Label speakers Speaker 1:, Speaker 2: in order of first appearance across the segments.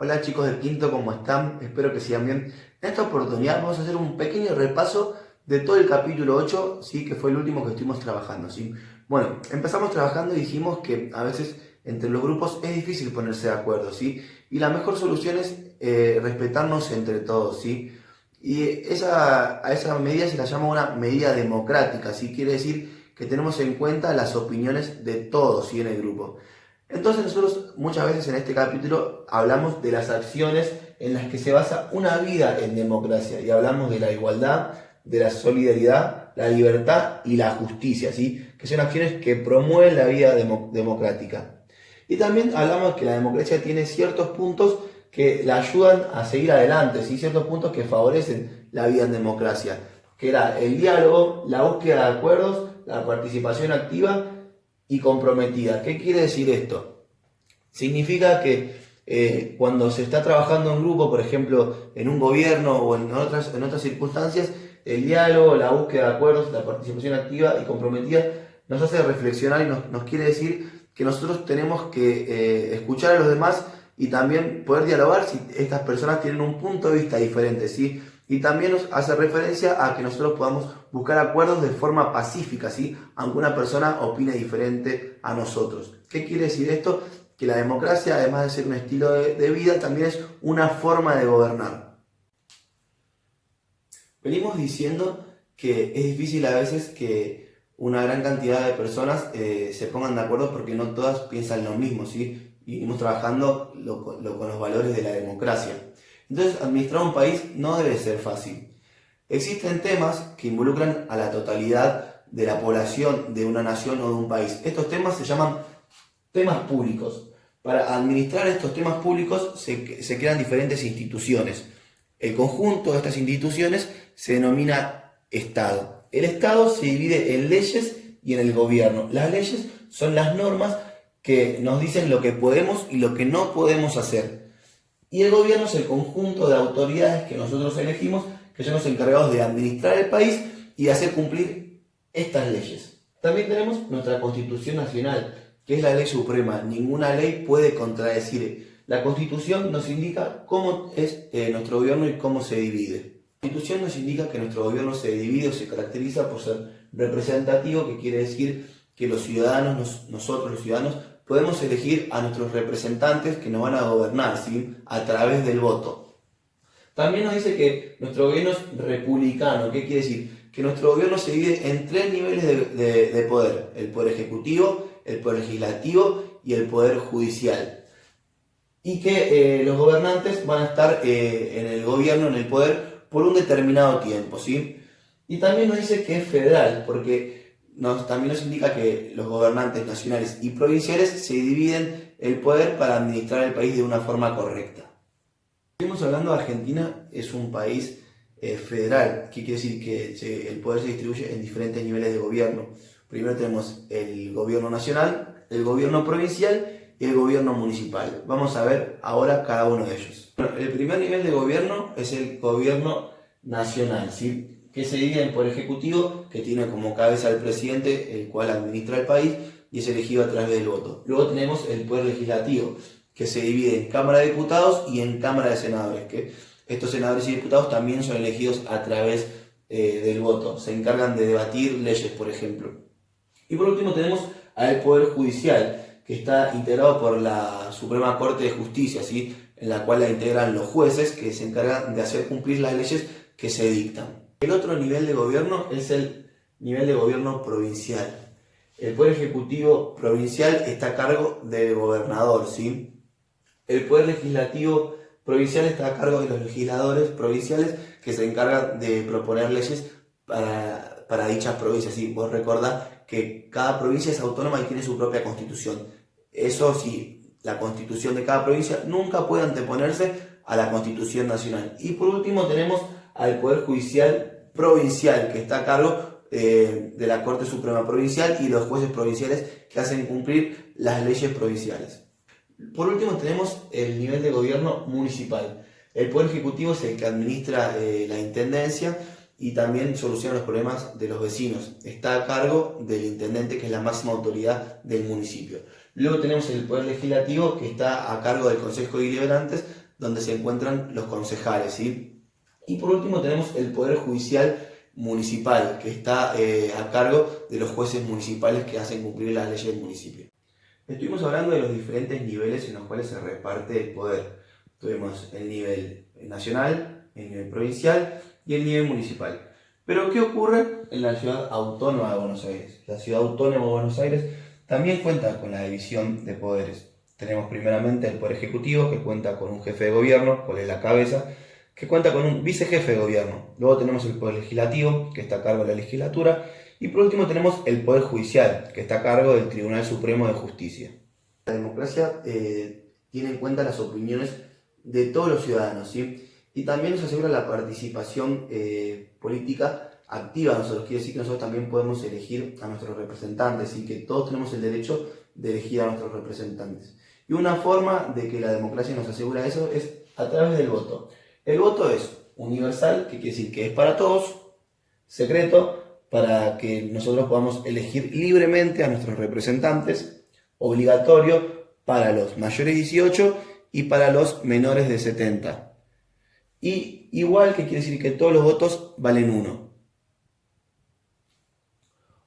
Speaker 1: Hola chicos del quinto, ¿cómo están? Espero que sigan bien. En esta oportunidad vamos a hacer un pequeño repaso de todo el capítulo 8, ¿sí? Que fue el último que estuvimos trabajando, ¿sí? Bueno, empezamos trabajando y dijimos que a veces entre los grupos es difícil ponerse de acuerdo, ¿sí? Y la mejor solución es respetarnos entre todos, ¿sí? Y a esa medida se la llama una medida democrática, ¿sí? Quiere decir que tenemos en cuenta las opiniones de todos, ¿sí? En el grupo. Entonces nosotros muchas veces en este capítulo hablamos de las acciones en las que se basa una vida en democracia y hablamos de la igualdad, de la solidaridad, la libertad y la justicia, ¿sí? Que son acciones que promueven la vida democrática. Y también hablamos que la democracia tiene ciertos puntos que la ayudan a seguir adelante, ¿sí? Ciertos puntos que favorecen la vida en democracia, que era el diálogo, la búsqueda de acuerdos, la participación activa y comprometida. ¿Qué quiere decir esto? Significa que cuando se está trabajando en grupo, por ejemplo, en un gobierno o en otras circunstancias, el diálogo, la búsqueda de acuerdos, la participación activa y comprometida nos hace reflexionar y nos quiere decir que nosotros tenemos que escuchar a los demás y también poder dialogar si estas personas tienen un punto de vista diferente, ¿sí? Y también nos hace referencia a que nosotros podamos buscar acuerdos de forma pacífica, ¿sí? Aunque una persona opine diferente a nosotros. ¿Qué quiere decir esto? Que la democracia, además de ser un estilo de vida, también es una forma de gobernar. Venimos diciendo que es difícil a veces que una gran cantidad de personas se pongan de acuerdo porque no todas piensan lo mismo, ¿sí? Y venimos trabajando con los valores de la democracia. Entonces, administrar un país no debe ser fácil. Existen temas que involucran a la totalidad de la población de una nación o de un país. Estos temas se llaman temas públicos. Para administrar estos temas públicos se crean diferentes instituciones. El conjunto de estas instituciones se denomina Estado. El Estado se divide en leyes y en el gobierno. Las leyes son las normas que nos dicen lo que podemos y lo que no podemos hacer. Y el gobierno es el conjunto de autoridades que nosotros elegimos, que son los encargados de administrar el país y de hacer cumplir estas leyes. También tenemos nuestra Constitución Nacional, que es la ley suprema. Ninguna ley puede contradecir. La Constitución nos indica cómo es nuestro gobierno y cómo se divide. La Constitución nos indica que nuestro gobierno se divide o se caracteriza por ser representativo, que quiere decir que los ciudadanos, nosotros los ciudadanos, podemos elegir a nuestros representantes que nos van a gobernar, ¿sí? A través del voto. También nos dice que nuestro gobierno es republicano. ¿Qué quiere decir? Que nuestro gobierno se divide en tres niveles de poder: el poder ejecutivo, el poder legislativo y el poder judicial. Y que los gobernantes van a estar en el gobierno, en el poder, por un determinado tiempo, ¿sí? Y también nos dice que es federal, porque también nos indica que los gobernantes nacionales y provinciales se dividen el poder para administrar el país de una forma correcta. Estamos hablando de Argentina, es un país federal, que quiere decir que el poder se distribuye en diferentes niveles de gobierno. Primero tenemos el gobierno nacional, el gobierno provincial y el gobierno municipal. Vamos a ver ahora cada uno de ellos. El primer nivel de gobierno es el gobierno nacional, ¿sí? Que se divide en poder ejecutivo, que tiene como cabeza al presidente, el cual administra el país y es elegido a través del voto. Luego tenemos el poder legislativo, que se divide en Cámara de Diputados y en Cámara de Senadores, que estos senadores y diputados también son elegidos a través del voto. Se encargan de debatir leyes, por ejemplo. Y por último tenemos al Poder Judicial, que está integrado por la Suprema Corte de Justicia, ¿sí? En la cual la integran los jueces que se encargan de hacer cumplir las leyes que se dictan. El otro nivel de gobierno es el nivel de gobierno provincial. El Poder Ejecutivo provincial está a cargo del gobernador, ¿sí? El Poder Legislativo provincial está a cargo de los legisladores provinciales que se encargan de proponer leyes para dichas provincias, ¿sí? Vos recordás que cada provincia es autónoma y tiene su propia constitución. Eso sí, la constitución de cada provincia nunca puede anteponerse a la constitución nacional. Y por último tenemos al Poder Judicial provincial, que está a cargo de la Corte Suprema Provincial y los jueces provinciales que hacen cumplir las leyes provinciales. Por último tenemos el nivel de gobierno municipal. El Poder Ejecutivo es el que administra la intendencia y también soluciona los problemas de los vecinos. Está a cargo del intendente, que es la máxima autoridad del municipio. Luego tenemos el Poder Legislativo, que está a cargo del Consejo de Deliberantes donde se encuentran los concejales, ¿sí? Y por último tenemos el Poder Judicial Municipal, que está a cargo de los jueces municipales que hacen cumplir las leyes del municipio. Estuvimos hablando de los diferentes niveles en los cuales se reparte el poder. Tuvimos el nivel nacional, el nivel provincial y el nivel municipal. Pero ¿qué ocurre en la Ciudad Autónoma de Buenos Aires? La Ciudad Autónoma de Buenos Aires también cuenta con la división de poderes. Tenemos primeramente el Poder Ejecutivo, que cuenta con un jefe de gobierno, cual es la cabeza, que cuenta con un vicejefe de gobierno. Luego tenemos el Poder Legislativo, que está a cargo de la legislatura. Y por último tenemos el Poder Judicial, que está a cargo del Tribunal Supremo de Justicia. La democracia tiene en cuenta las opiniones de todos los ciudadanos, ¿sí? Y también nos asegura la participación política activa. Nosotros quiere decir que nosotros también podemos elegir a nuestros representantes y que todos tenemos el derecho de elegir a nuestros representantes. Y una forma de que la democracia nos asegura eso es a través del voto. El voto es universal, que quiere decir que es para todos, secreto, para que nosotros podamos elegir libremente a nuestros representantes, obligatorio para los mayores de 18 y para los menores de 70. Y igual, que quiere decir que todos los votos valen 1.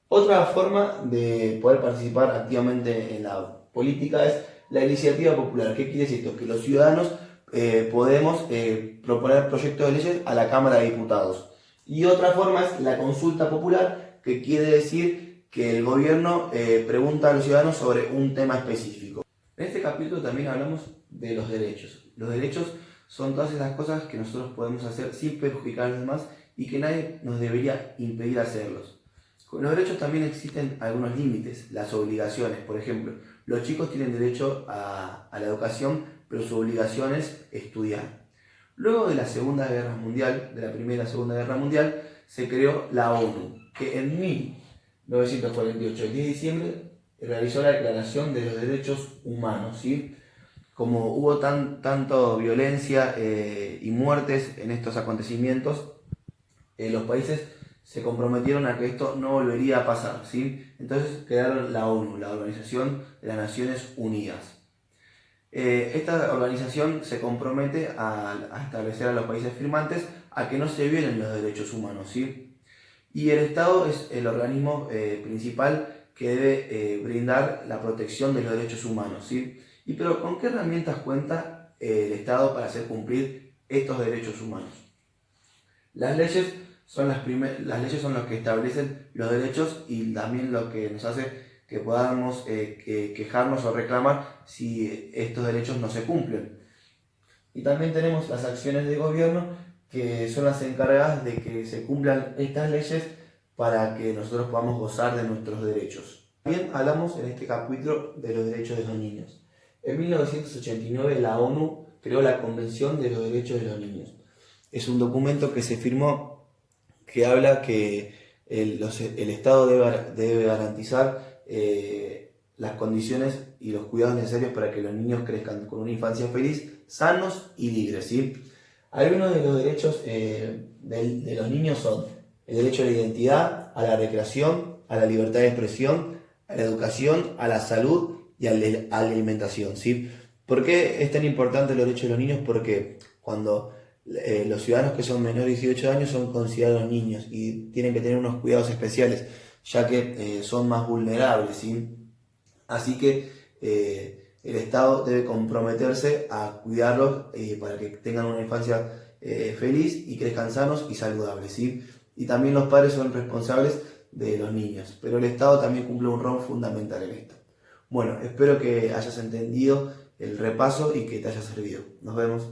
Speaker 1: Otra forma de poder participar activamente en la política es la iniciativa popular. ¿Qué quiere decir esto? Que los ciudadanos podemos proponer proyectos de leyes a la Cámara de Diputados. Y otra forma es la consulta popular, que quiere decir que el gobierno pregunta a los ciudadanos sobre un tema específico. En este capítulo también hablamos de los derechos. Los derechos son todas esas cosas que nosotros podemos hacer sin perjudicar a los demás y que nadie nos debería impedir hacerlos. Con los derechos también existen algunos límites, las obligaciones. Por ejemplo, los chicos tienen derecho a la educación, pero su obligación es estudiar. Luego de la Segunda Guerra Mundial, de la Primera y la Segunda Guerra Mundial, se creó la ONU, que en 1948, el 10 de diciembre, realizó la Declaración de los Derechos Humanos, ¿sí? Como hubo tanto violencia y muertes en estos acontecimientos, los países se comprometieron a que esto no volvería a pasar, ¿sí? Entonces crearon la ONU, la Organización de las Naciones Unidas. Esta organización se compromete a establecer a los países firmantes a que no se violen los derechos humanos, ¿sí? Y el Estado es el organismo principal que debe brindar la protección de los derechos humanos, ¿sí? Pero ¿con qué herramientas cuenta el Estado para hacer cumplir estos derechos humanos? Las leyes son las leyes son los que establecen los derechos y también lo que nos hace que podamos quejarnos o reclamar si estos derechos no se cumplen. Y también tenemos las acciones de gobierno, que son las encargadas de que se cumplan estas leyes para que nosotros podamos gozar de nuestros derechos. También hablamos en este capítulo de los derechos de los niños. En 1989 la ONU creó la Convención de los Derechos de los Niños. Es un documento que se firmó que habla que el Estado debe garantizar las condiciones y los cuidados necesarios para que los niños crezcan con una infancia feliz, sanos y libres, ¿sí? Algunos de los derechos de los niños son el derecho a la identidad, a la recreación, a la libertad de expresión, a la educación, a la salud y a la alimentación, ¿sí? ¿Por qué es tan importante los derechos de los niños? Porque cuando los ciudadanos que son menores de 18 años son considerados niños y tienen que tener unos cuidados especiales, ya que son más vulnerables, ¿sí? Así que el Estado debe comprometerse a cuidarlos para que tengan una infancia feliz y crezcan sanos y saludables, ¿sí? Y también los padres son responsables de los niños, pero el Estado también cumple un rol fundamental en esto. Bueno, espero que hayas entendido el repaso y que te haya servido. Nos vemos.